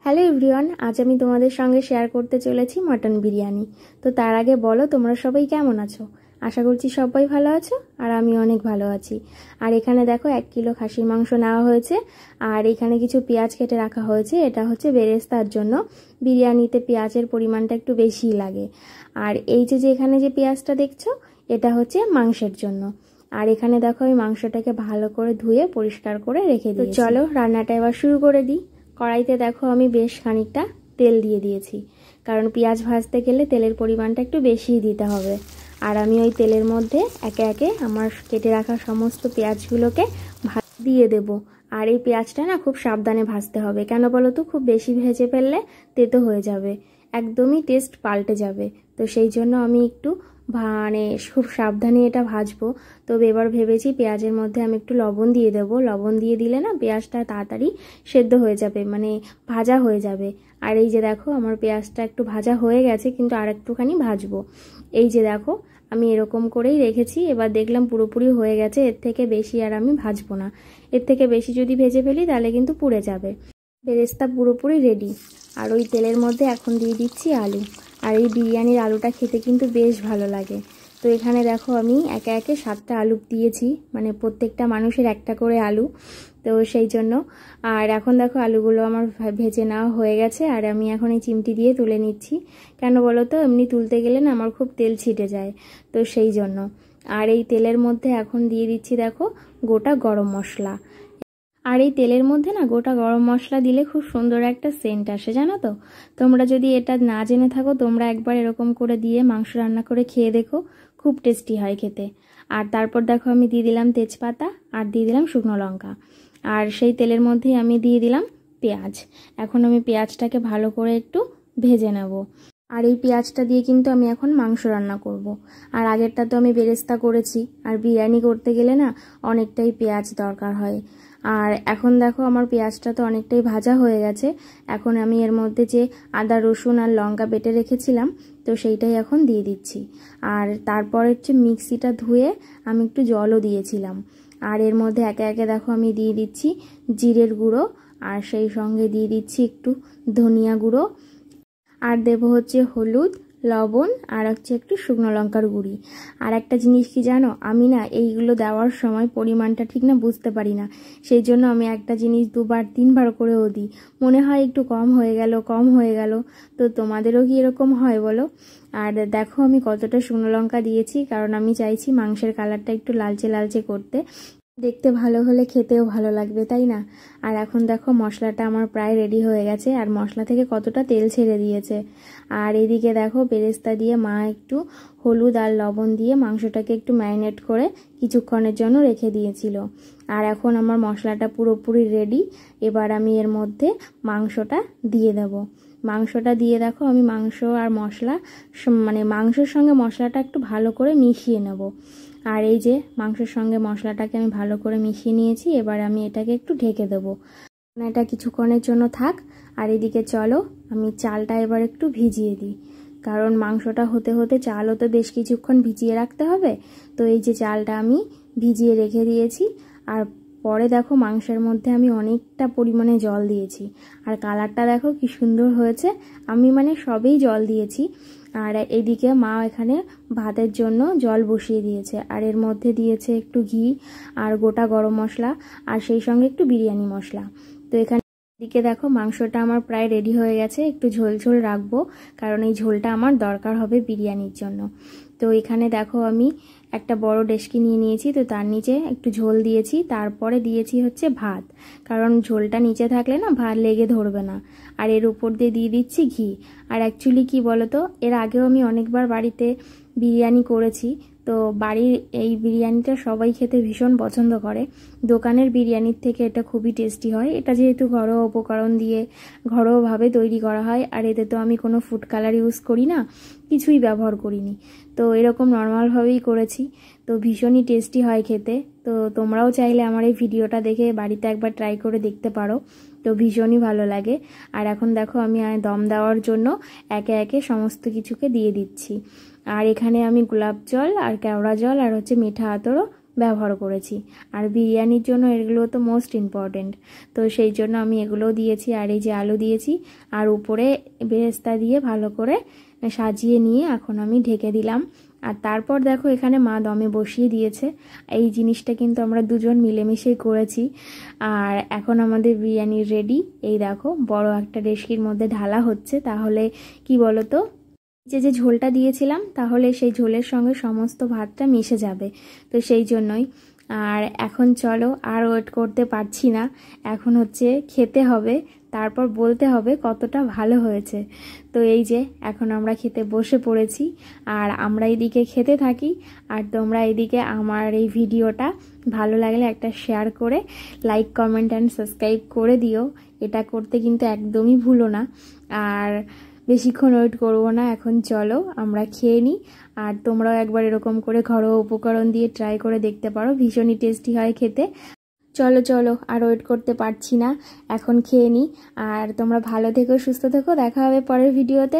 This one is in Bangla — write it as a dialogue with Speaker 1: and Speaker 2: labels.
Speaker 1: হ্যালো এভরিওয়ান, আজ আমি তোমাদের সঙ্গে শেয়ার করতে চলেছি মটন বিরিয়ানি। তো তার আগে বলো তোমরা সবাই কেমন আছো? আশা করছি সবাই ভালো আছো, আর আমি অনেক ভালো আছি। আর এখানে দেখো 1 কিলো খাসির মাংস নেওয়া হয়েছে, আর এখানে কিছু পেঁয়াজ কেটে রাখা হয়েছে। এটা হচ্ছে বেরেস্তার জন্য। বিরিয়ানিতে পেঁয়াজের পরিমাণটা একটু বেশিই লাগে। আর এই যে এখানে যে পেঁয়াজটা দেখছো, এটা হচ্ছে মাংসের জন্য। আর এখানে দেখো আমি মাংসটাকে ভালো করে ধুয়ে পরিষ্কার করে রেখে দিই। চলো রান্নাটা এবার শুরু করে দিই। কড়াইতে দেখো আমি বেশ খানিকটা তেল দিয়ে দিয়েছি, কারণ পেঁয়াজ ভাজতে গেলে তেলের পরিমাণটা একটু বেশিই দিতে হবে। আর আমি ওই তেলের মধ্যে একে একে আমার কেটে রাখা সমস্ত পেঁয়াজগুলোকে দিয়ে দেব। আর এই পেঁয়াজটা না খুব সাবধানে ভাজতে হবে, কেন বলো তো? খুব বেশি ভেজে ফেললে তেতো হয়ে যাবে, একদমই টেস্ট পাল্টে যাবে। তো সেই জন্য আমি একটু খুব সাবধানে এটা ভাজবো। তবে এবার ভেবেছি পেঁয়াজের মধ্যে আমি একটু লবণ দিয়ে দেবো। লবণ দিয়ে দিলে না পেঁয়াজটা তাড়াতাড়ি সেদ্ধ হয়ে যাবে, ভাজা হয়ে যাবে। আর এই যে দেখো আমার পেঁয়াজটা একটু ভাজা হয়ে গেছে, কিন্তু আর একটুখানি ভাজবো। এই যে দেখো আমি এরকম করেই রেখেছি। এবার দেখলাম পুরোপুরি হয়ে গেছে, এর থেকে বেশি আর আমি ভাজবো না। এর থেকে বেশি যদি ভেজে ফেলি তাহলে কিন্তু পুড়ে যাবে। বেরেস্তা পুরোপুরি রেডি। আর ওই তেলের মধ্যে এখন দিয়ে দিচ্ছি আলু। আর এই বিরিয়ানির আলুটা খেতে কিন্তু বেশ ভালো লাগে। তো এখানে দেখো আমি একে একে 7টা আলু দিয়েছি, প্রত্যেকটা মানুষের একটা করে আলু, তো সেই জন্য। আর এখন দেখো আলুগুলো আমার ভেজে নেওয়া হয়ে গেছে, আর আমি এখন এই চিমটি দিয়ে তুলে নিচ্ছি। কেন বলো তো? এমনি তুলতে গেলে না আমার খুব তেল ছিটে যায়, তো সেই জন্য। আর এই তেলের মধ্যে এখন দিয়ে দিচ্ছি দেখো গোটা গরম মশলা। আর এই তেলের মধ্যে না গোটা গরম মশলা দিলে খুব সুন্দর একটা সেন্ট আসে, জানো তো? তোমরা যদি এটা না জেনে থাকো, তোমরা একবার এরকম করে দিয়ে মাংস রান্না করে খেয়ে দেখো, খুব টেস্টি হয় খেতে। আর তারপর দেখো আমি দিয়ে দিলাম তেজপাতা, আর দিয়ে দিলাম শুকনো লঙ্কা। আর সেই তেলের মধ্যেই আমি দিয়ে দিলাম পেঁয়াজ। এখন আমি পেঁয়াজটাকে ভালো করে একটু ভেজে নেব। আর এই পেঁয়াজটা দিয়ে কিন্তু আমি এখন মাংস রান্না করব। আর আগেরটা তো আমি বেরেস্তা করেছি, আর বিরিয়ানি করতে গেলে না অনেকটাই পেঁয়াজ দরকার হয়। আর এখন দেখো আমার পেঁয়াজটা তো অনেকটাই ভাজা হয়ে গেছে। এখন আমি এর মধ্যে যে আদা রসুন আর লঙ্কা বেটে রেখেছিলাম, তো সেইটাই এখন দিয়ে দিচ্ছি। আর তারপর হচ্ছে মিক্সিটা ধুয়ে আমি একটু জলও দিয়েছিলাম। আর এর মধ্যে একে একে দেখো আমি দিয়ে দিচ্ছি জিরের গুঁড়ো, আর সেই সঙ্গে দিয়ে দিচ্ছি একটু ধনিয়া গুঁড়ো, আর দেবো হচ্ছে হলুদ, লবণ, আর হচ্ছে একটু শুকনো লঙ্কার গুঁড়ি। আর একটা জিনিস কি জানো, আমি না এইগুলো দেওয়ার সময় পরিমাণটা ঠিক না বুঝতে পারি না। সেই জন্য আমি একটা জিনিস 2বার 3বার করেও দিই। মনে হয় একটু কম হয়ে গেল। তো তোমাদেরও কি এরকম হয় বলো? আর দেখো আমি কতটা শুকনো লঙ্কা দিয়েছি, কারণ আমি চাইছি মাংসের কালারটা একটু লালচে লালচে করতে। দেখতে ভালো হলে খেতেও ভালো লাগবে, তাই না? আর এখন দেখো মশলাটা আমার প্রায় রেডি হয়ে গেছে, আর মশলা থেকে কতটা তেল ছেড়ে দিয়েছে। আর এদিকে দেখো বেরেস্তা দিয়ে মা একটু হলুদ আর লবণ দিয়ে মাংসটাকে একটু ম্যারিনেট করে কিছুক্ষণের জন্য রেখে দিয়েছিল। আর এখন আমার মশলাটা পুরোপুরি রেডি। এবার আমি এর মধ্যে মাংসটা দিয়ে দেব। মাংসটা দিয়ে দেখো আমি মাংস আর মশলা মাংসের সঙ্গে মশলাটা একটু ভালো করে মিশিয়ে নেব। আর এই যে মাংসের সঙ্গে মশলাটাকে আমি ভালো করে মিশিয়ে নিয়েছি। এবার আমি এটাকে একটু ঢেকে দেবো, এটা কিছুক্ষণের জন্য থাক। আর এদিকে চলো আমি চালটা এবার একটু ভিজিয়ে দিই, কারণ মাংসটা হতে হতে চালও তো বেশ কিছুক্ষণ ভিজিয়ে রাখতে হবে। তো এই যে চালটা আমি ভিজিয়ে রেখে দিয়েছি। আর পরে দেখো মাংসের মধ্যে আমি অনেকটা পরিমাণে জল দিয়েছি, আর কালারটা দেখো কি সুন্দর হয়েছে। আমি সবেই জল দিয়েছি। আর এইদিকে মা এখানে ভাতের জন্য জল বসিয়ে দিয়েছে, আর এর মধ্যে দিয়েছে একটু ঘি আর গোটা গরম মশলা, আর সেই সঙ্গে একটু বিরিয়ানি মশলা। তো এখানে এদিকে দেখো মাংসটা আমার প্রায় রেডি হয়ে গেছে। একটু ঝোল ঝোল রাখবো, কারণ এই ঝোলটা আমার দরকার হবে বিরিয়ানির জন্য। তো এখানে দেখো আমি একটা বড় ডেচকি নিয়ে নিয়েছি, তো তার নিচে একটু ঝোল দিয়েছি, তারপরে দিয়েছি হচ্ছে ভাত, কারণ ঝোলটা নিচে থাকলে না ভাত লেগে ধরবে না। আর এর উপর দিয়ে দিচ্ছি ঘি। আর অ্যাকচুয়ালি কি বলতো, এর আগেও আমি অনেকবার বাড়িতে বিরিয়ানি করেছি। তো বাড়ির এই বিরিয়ানিটা সবাই খেতে ভীষণ পছন্দ করে। দোকানের বিরিয়ানির থেকে এটা খুবই টেস্টি হয়। এটা যেহেতু ঘরোয়া উপকরণ দিয়ে ঘরোয়াভাবে তৈরি করা হয়, আর এতে তো আমি কোনো ফুড কালার ইউজ করি না, কিছুই ব্যবহার করিনি। তো এরকম নর্মালভাবেই করেছি, তো ভীষণই টেস্টি হয় খেতে। তো তোমরাও চাইলে আমার এই ভিডিওটা দেখে বাড়িতে একবার ট্রাই করে দেখতে পারো, তো ভীষণই ভালো লাগে। আর এখন দেখো আমি দম দেওয়ার জন্য একে একে সমস্ত কিছুকে দিয়ে দিচ্ছি। আর এখানে আমি গোলাপ জল আর কেওড়া জল আর হচ্ছে মিঠা আতরও ব্যবহার করেছি। আর বিরিয়ানির জন্য এগুলো তো মোস্ট ইম্পর্টেন্ট, তো সেই জন্য আমি এগুলোও দিয়েছি। আর এই যে আলু দিয়েছি, আর উপরে বেরেস্তা দিয়ে ভালো করে সাজিয়ে নিয়ে এখন আমি ঢেকে দিলাম। আর তারপর দেখো এখানে মা দমে বসিয়ে দিয়েছে। এই জিনিসটা কিন্তু আমরা দুজন মিলেমিশেই করেছি। আর এখন আমাদের বিরিয়ানি রেডি। এই দেখো বড় একটা ডেকচির মধ্যে ঢালা হচ্ছে। তাহলে কি বলো তো, যে ঝোলটা দিয়েছিলাম তাহলে সেই ঝোলের সঙ্গে সমস্ত ভাতটা মিশে যাবে, তো সেই জন্যই। আর এখন চলো, আর ওয়েট করতে পারছি না, এখন হচ্ছে খেতে হবে, তারপর বলতে হবে কতটা ভালো হয়েছে। তো এই যে এখন আমরা খেতে বসে পড়েছি, আর আমরা এদিকে খেতে থাকি, আর তোমরা এদিকে আমার এই ভিডিওটা ভালো লাগলে একটা শেয়ার করে লাইক কমেন্ট অ্যান্ড সাবস্ক্রাইব করে দিও। এটা করতে কিন্তু একদমই ভুলো না। আর বেশিক্ষণ ওয়েট করবো না, এখন চলো আমরা খেয়ে নিই। আর তোমরাও একবার এরকম করে ঘরোয়া উপকরণ দিয়ে ট্রাই করে দেখতে পারো, ভীষণই টেস্টি হয় খেতে। চলো চলো, আর ওয়েট করতে পারছি না, এখন খেয়ে নিই। আর তোমরা ভালো থেকো, সুস্থ থেকো, দেখা হবে পরের ভিডিওতে।